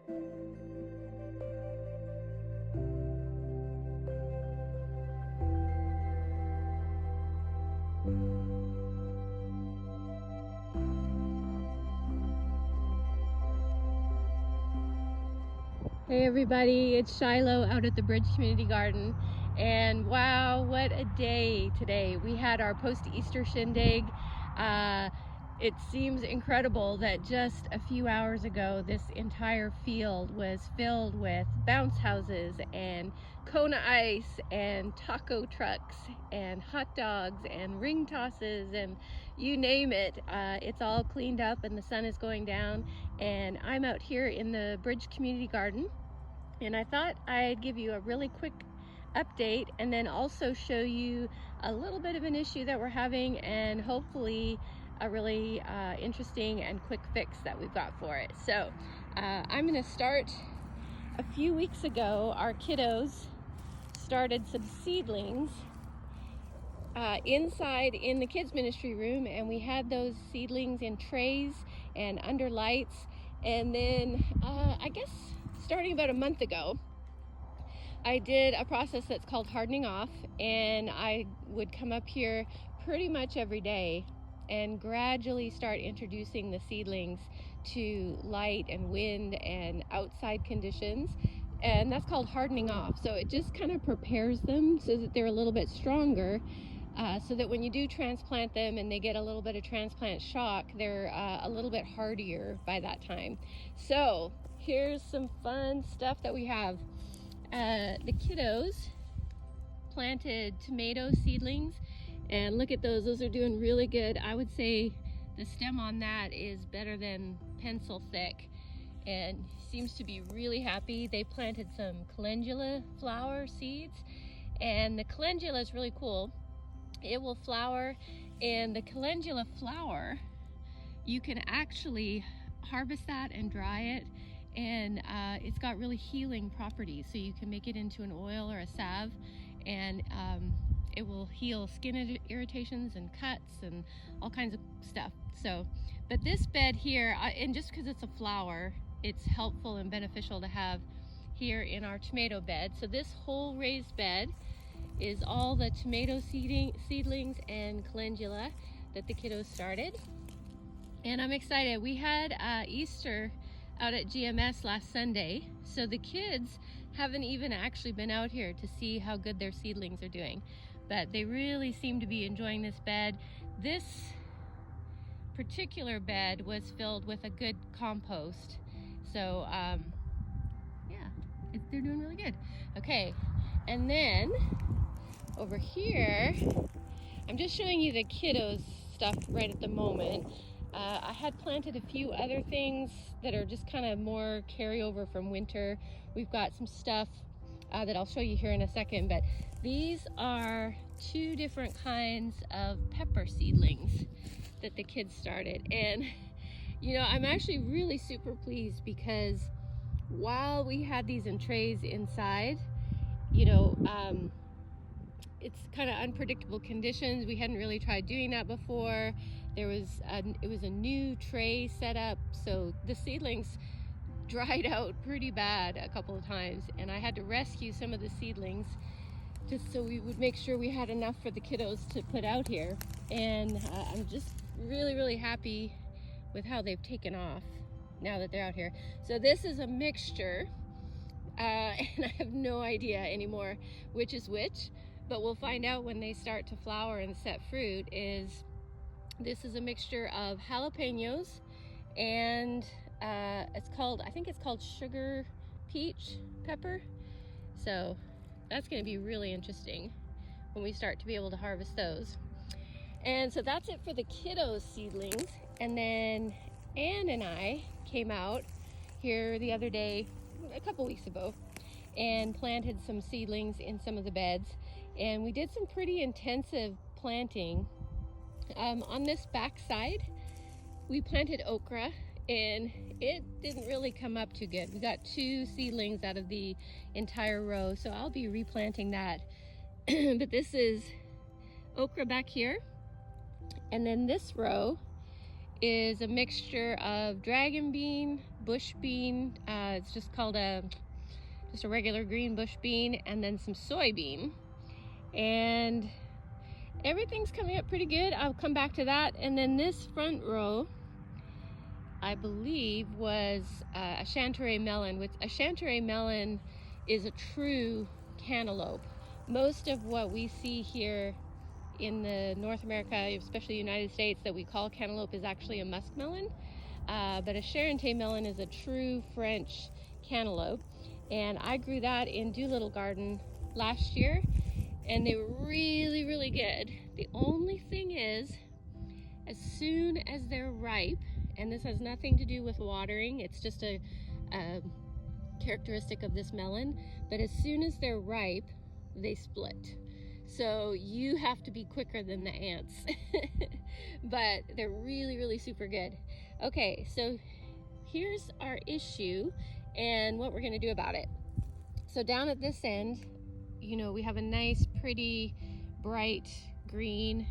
Hey everybody, it's Shylo out at the Bridge Community Garden, and wow, what a day today. We had our Post-Easter Shindig. It seems incredible that just a few hours ago this entire field was filled with bounce houses and Kona ice and taco trucks and hot dogs and ring tosses and you name it. It's all cleaned up and the sun is going down, and I'm out here in the Bridge Community Garden, and I thought I'd give you a really quick update and then also show you a little bit of an issue that we're having and hopefully a really interesting and quick fix that we've got for it. So I'm going to start. A few weeks ago, our kiddos started some seedlings inside in the kids ministry room, and we had those seedlings in trays and under lights. And then I guess starting about a month ago, I did a process that's called hardening off, and I would come up here pretty much every day and gradually start introducing the seedlings to light and wind and outside conditions, and that's called hardening off. So it just kind of prepares them so that they're a little bit stronger, so that when you do transplant them and they get a little bit of transplant shock, they're a little bit hardier by that time. So here's some fun stuff that we have. The kiddos planted tomato seedlings, and look at those are doing really good. I would say the stem on that is better than pencil thick and seems to be really happy. They planted some calendula flower seeds, and the calendula is really cool. It will flower, and the calendula flower, you can actually harvest that and dry it, and it's got really healing properties. So you can make it into an oil or a salve, and it will heal skin irritations and cuts and all kinds of stuff. So, but this bed here, and just because it's a flower, it's helpful and beneficial to have here in our tomato bed. So this whole raised bed is all the tomato seedlings and calendula that the kiddos started. And I'm excited. We had Easter out at GMS last Sunday, so the kids haven't even actually been out here to see how good their seedlings are doing, but they really seem to be enjoying this bed. This particular bed was filled with a good compost, so yeah, they're doing really good. Okay, and then over here, I'm just showing you the kiddos stuff right at the moment. I had planted a few other things that are just kind of more carryover from winter. We've got some stuff that I'll show you here in a second, but these are two different kinds of pepper seedlings that the kids started. And you know, I'm actually really super pleased because while we had these in trays inside, you know, it's kind of unpredictable conditions. We hadn't really tried doing that before. It was a new tray set up, so the seedlings dried out pretty bad a couple of times, and I had to rescue some of the seedlings just so we would make sure we had enough for the kiddos to put out here. And I'm just really happy with how they've taken off now that they're out here. So this is a mixture, and I have no idea anymore which is which, but we'll find out when they start to flower and set fruit. This is a mixture of jalapenos and I think it's called sugar peach pepper. So that's going to be really interesting when we start to be able to harvest those. And so that's it for the kiddos seedlings. And then Ann and I came out here the other day, a couple weeks ago, and planted some seedlings in some of the beds. And we did some pretty intensive planting. On this back side, we planted okra, and it didn't really come up too good. We got 2 seedlings out of the entire row, so I'll be replanting that. But this is okra back here, and then this row is a mixture of dragon bean, bush bean, it's just called just a regular green bush bean, and then some soybean. And everything's coming up pretty good. I'll come back to that. And then this front row, I believe, was a Chanterelle melon. Which a Chanterelle melon is a true cantaloupe. Most of what we see here in the North America, especially United States, that we call cantaloupe is actually a muskmelon. But a Chanterelle melon is a true French cantaloupe. And I grew that in Doolittle Garden last year, and they were really, really good. The only thing is, as soon as they're ripe, and this has nothing to do with watering, it's just a characteristic of this melon, but as soon as they're ripe, they split. So you have to be quicker than the ants. But they're really, really super good. Okay, so here's our issue and what we're gonna do about it. So down at this end, you know, we have a nice, pretty, bright green,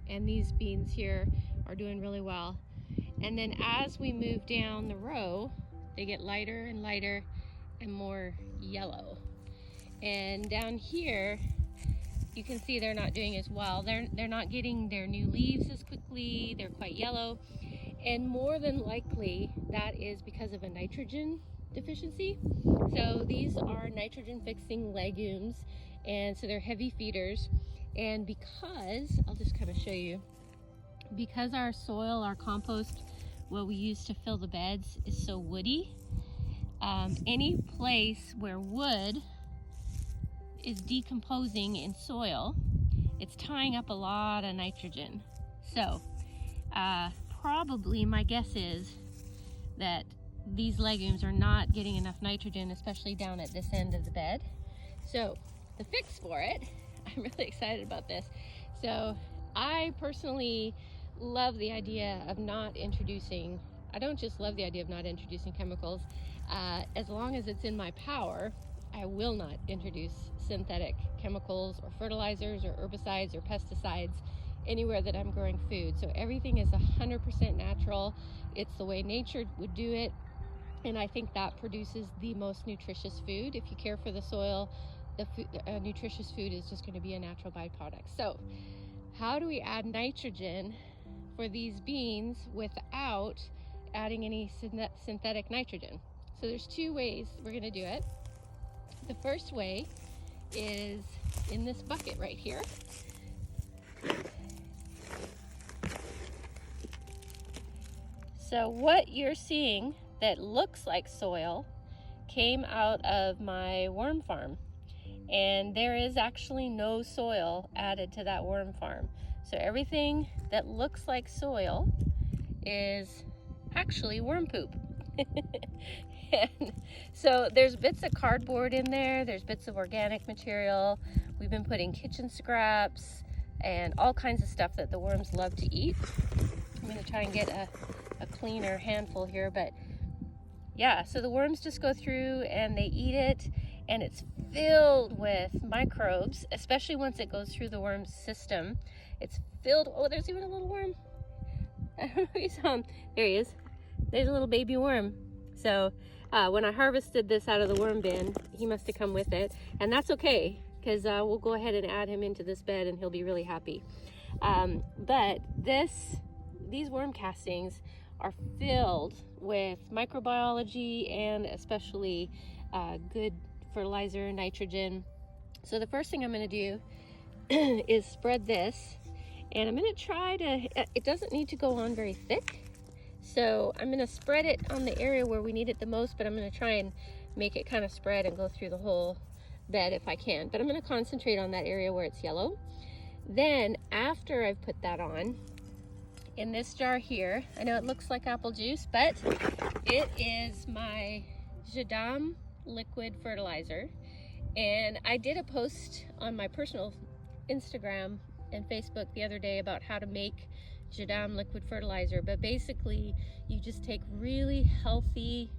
and these beans here are doing really well. And then as we move down the row, they get lighter and lighter and more yellow. And down here, you can see they're not doing as well. They're not getting their new leaves as quickly. They're quite yellow. And more than likely, that is because of a nitrogen deficiency. So these are nitrogen fixing legumes, and so they're heavy feeders. And because, I'll just kind of show you, because our soil, our compost, what we use to fill the beds is so woody, any place where wood is decomposing in soil, it's tying up a lot of nitrogen. So probably my guess is that these legumes are not getting enough nitrogen, especially down at this end of the bed. So the fix for it, I'm really excited about this. So I personally love the idea of not introducing, I don't just love the idea of not introducing chemicals. As long as it's in my power, I will not introduce synthetic chemicals or fertilizers or herbicides or pesticides anywhere that I'm growing food. So everything is 100% natural. It's the way nature would do it. And I think that produces the most nutritious food. If you care for the soil, the nutritious food is just going to be a natural byproduct. So how do we add nitrogen for these beans without adding any synthetic nitrogen? So there's two ways we're going to do it. The first way is in this bucket right here. So what you're seeing that looks like soil came out of my worm farm, and there is actually no soil added to that worm farm. So everything that looks like soil is actually worm poop. And so there's bits of cardboard in there, there's bits of organic material. We've been putting kitchen scraps and all kinds of stuff that the worms love to eat. I'm going to try and get a cleaner handful here, but yeah, so the worms just go through and they eat it, and it's filled with microbes, especially once it goes through the worm's system. It's filled, oh, there's even a little worm. I don't know if you saw him. There he is. There's a little baby worm. So when I harvested this out of the worm bin, he must have come with it, and that's okay, because we'll go ahead and add him into this bed and he'll be really happy. But these worm castings are filled with microbiology and especially good fertilizer, nitrogen. So the first thing I'm going to do is spread this, and I'm going to try to, it doesn't need to go on very thick. So I'm going to spread it on the area where we need it the most, but I'm going to try and make it kind of spread and go through the whole bed if I can. But I'm going to concentrate on that area where it's yellow. Then after I've put that on, in this jar here, I know it looks like apple juice, but it is my Jadam liquid fertilizer. And I did a post on my personal Instagram and Facebook the other day about how to make Jadam liquid fertilizer, but basically you just take really healthy,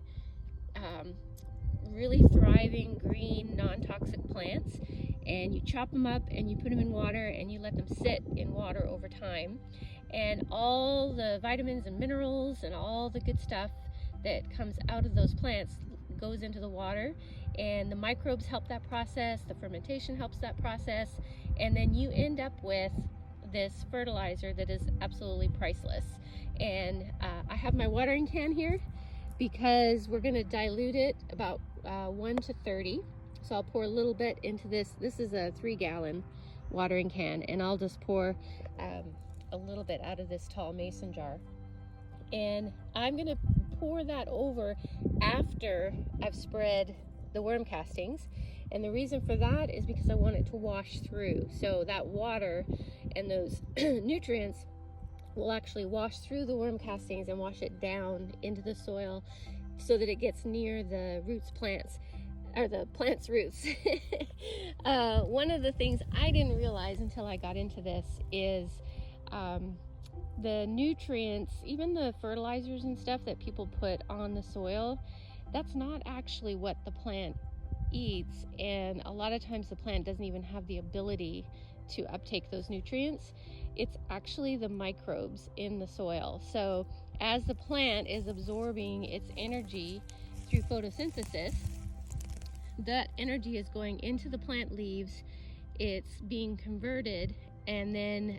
really thriving green non-toxic plants, and you chop them up and you put them in water and you let them sit in water over time, and all the vitamins and minerals and all the good stuff that comes out of those plants goes into the water, and the microbes help that process, the fermentation helps that process, and then you end up with this fertilizer that is absolutely priceless. And I have my watering can here because we're going to dilute it about 1 to 30. So I'll pour a little bit into this. This is a 3-gallon watering can, and I'll just pour a little bit out of this tall mason jar. And I'm going to pour that over after I've spread the worm castings. And the reason for that is because I want it to wash through. So that water and those nutrients will actually wash through the worm castings and wash it down into the soil so that it gets near the plant's roots. One of the things I didn't realize until I got into this is the nutrients, even the fertilizers and stuff that people put on the soil, that's not actually what the plant eats, and a lot of times the plant doesn't even have the ability to uptake those nutrients. It's actually the microbes in the soil. So as the plant is absorbing its energy through photosynthesis, that energy is going into the plant leaves, it's being converted, and then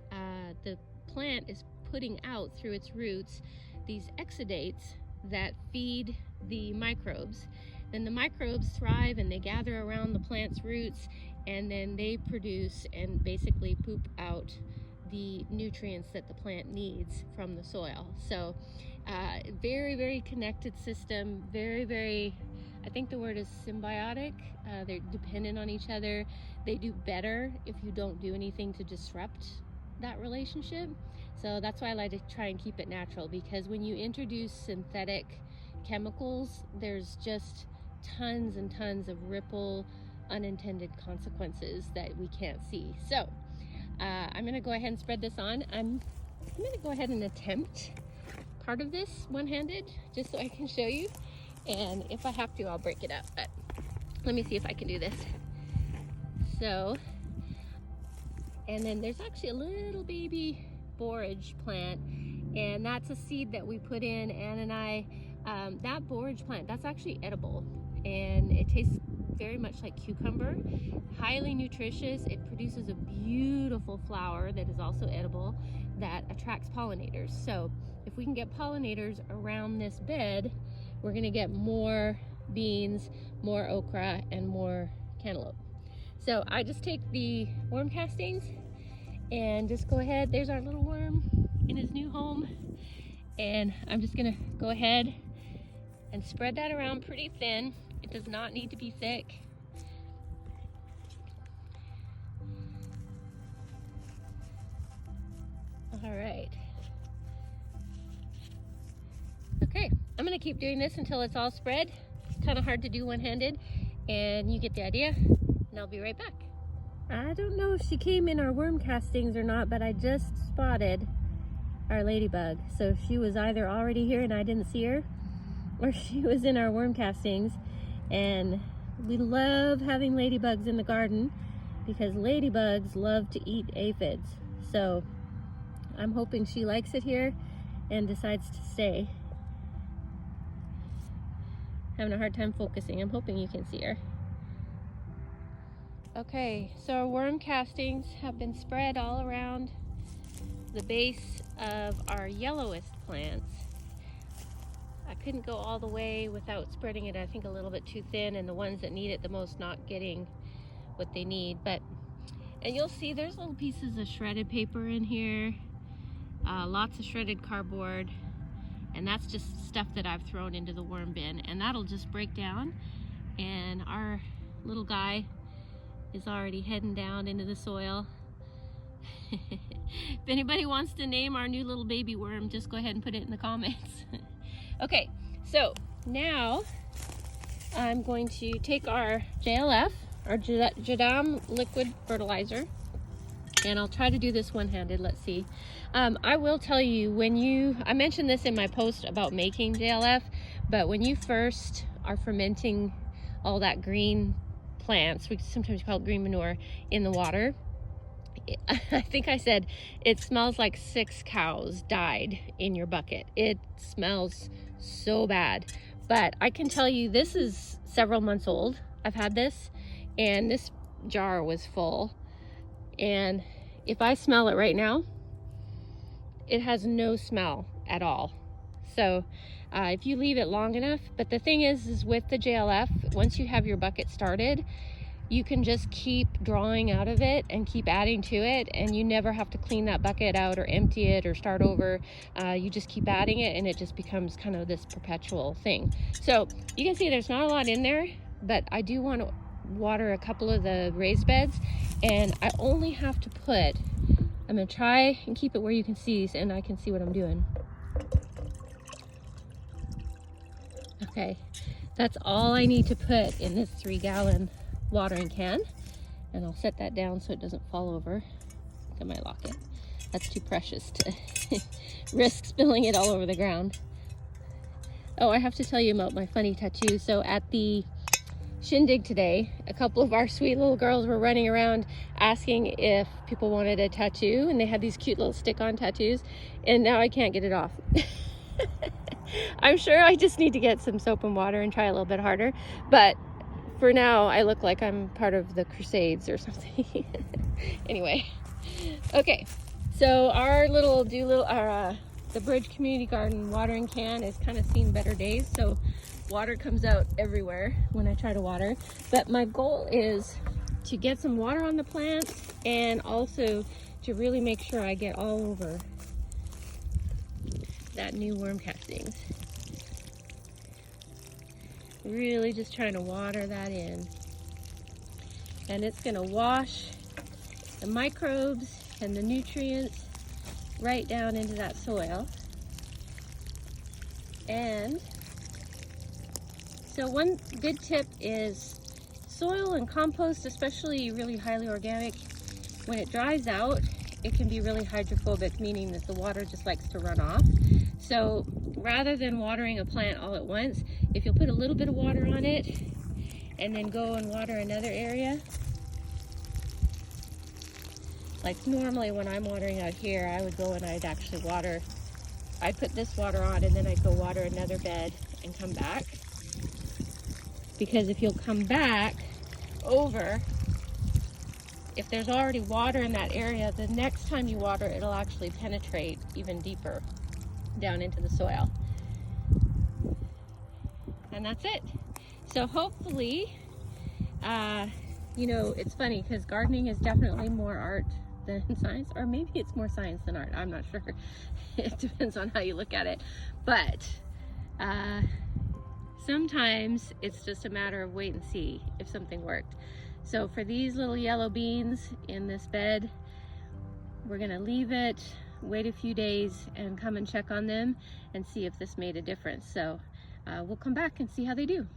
the plant is putting out through its roots these exudates that feed the microbes. Then the microbes thrive and they gather around the plant's roots, and then they produce and basically poop out the nutrients that the plant needs from the soil. So very, very connected system, very, I think the word is symbiotic. They're dependent on each other. They do better if you don't do anything to disrupt that relationship. So that's why I like to try and keep it natural, because when you introduce synthetic chemicals, there's just tons and tons of ripple unintended consequences that we can't see. So I'm going to go ahead and spread this on. I'm going to go ahead and attempt part of this one-handed just so I can show you, and if I have to, I'll break it up, but let me see if I can do this. So, and then there's actually a little baby borage plant, and that's a seed that we put in, Ann and I. That borage plant, that's actually edible, and it tastes very much like cucumber, highly nutritious. It produces a beautiful flower that is also edible that attracts pollinators. So if we can get pollinators around this bed, we're going to get more beans, more okra, and more cantaloupe. So I just take the worm castings and just go ahead. There's our little worm in his new home, and I'm just going to go ahead and spread that around pretty thin. It does not need to be thick. All right. Okay, I'm gonna keep doing this until it's all spread. It's kind of hard to do one-handed, and you get the idea, and I'll be right back. I don't know if she came in our worm castings or not, but I just spotted our ladybug. So she was either already here and I didn't see her, or she was in our worm castings. And we love having ladybugs in the garden because ladybugs love to eat aphids. So I'm hoping she likes it here and decides to stay. Having a hard time focusing. I'm hoping you can see her. Okay, so our worm castings have been spread all around the base of our yellowest plants. I couldn't go all the way without spreading it, I think, a little bit too thin, and the ones that need it the most not getting what they need. And you'll see there's little pieces of shredded paper in here, lots of shredded cardboard, and that's just stuff that I've thrown into the worm bin, and that'll just break down, and our little guy is already heading down into the soil. If anybody wants to name our new little baby worm, just go ahead and put it in the comments. Okay, so now I'm going to take our JLF, our Jadam liquid fertilizer, and I'll try to do this one-handed. Let's see. I will tell you, I mentioned this in my post about making JLF, but when you first are fermenting all that green plants, we sometimes call it green manure, in the water, I think I said it smells like 6 cows died in your bucket. It smells so bad. But I can tell you, this is several months old. I've had this, and this jar was full. And if I smell it right now, it has no smell at all. So if you leave it long enough, but the thing is with the JLF, once you have your bucket started, you can just keep drawing out of it and keep adding to it, and you never have to clean that bucket out or empty it or start over. You just keep adding it, and it just becomes kind of this perpetual thing. So you can see there's not a lot in there, but I do want to water a couple of the raised beds, and I only have to put, I'm going to try and keep it where you can see and I can see what I'm doing. Okay, that's all I need to put in this 3-gallon watering can, and I'll set that down so it doesn't fall over. I might lock it. That's too precious to risk spilling it all over the ground. Oh, I have to tell you about my funny tattoo. So at the Shindig today, a couple of our sweet little girls were running around asking if people wanted a tattoo, and they had these cute little stick-on tattoos, and now I can't get it off. I'm sure I just need to get some soap and water and try a little bit harder, but for now I look like I'm part of the Crusades or something. Anyway, okay, so our the Bridge Community Garden watering can has kind of seen better days, so water comes out everywhere when I try to water. But my goal is to get some water on the plants, and also to really make sure I get all over that new worm castings. Really just trying to water that in. And it's gonna wash the microbes and the nutrients right down into that soil. And so one good tip is soil and compost, especially really highly organic, when it dries out, it can be really hydrophobic, meaning that the water just likes to run off. So rather than watering a plant all at once, if you'll put a little bit of water on it and then go and water another area, like normally when I'm watering out here, I would go and I'd actually water, I'd put this water on and then I'd go water another bed and come back. Because if you'll come back over, if there's already water in that area, the next time you water, it'll actually penetrate even deeper down into the soil. And that's it. So hopefully, you know, it's funny because gardening is definitely more art than science, or maybe it's more science than art. I'm not sure. It depends on how you look at it. But sometimes it's just a matter of wait and see if something worked. So for these little yellow beans in this bed, we're gonna leave it, wait a few days, and come and check on them and see if this made a difference. So we'll come back and see how they do.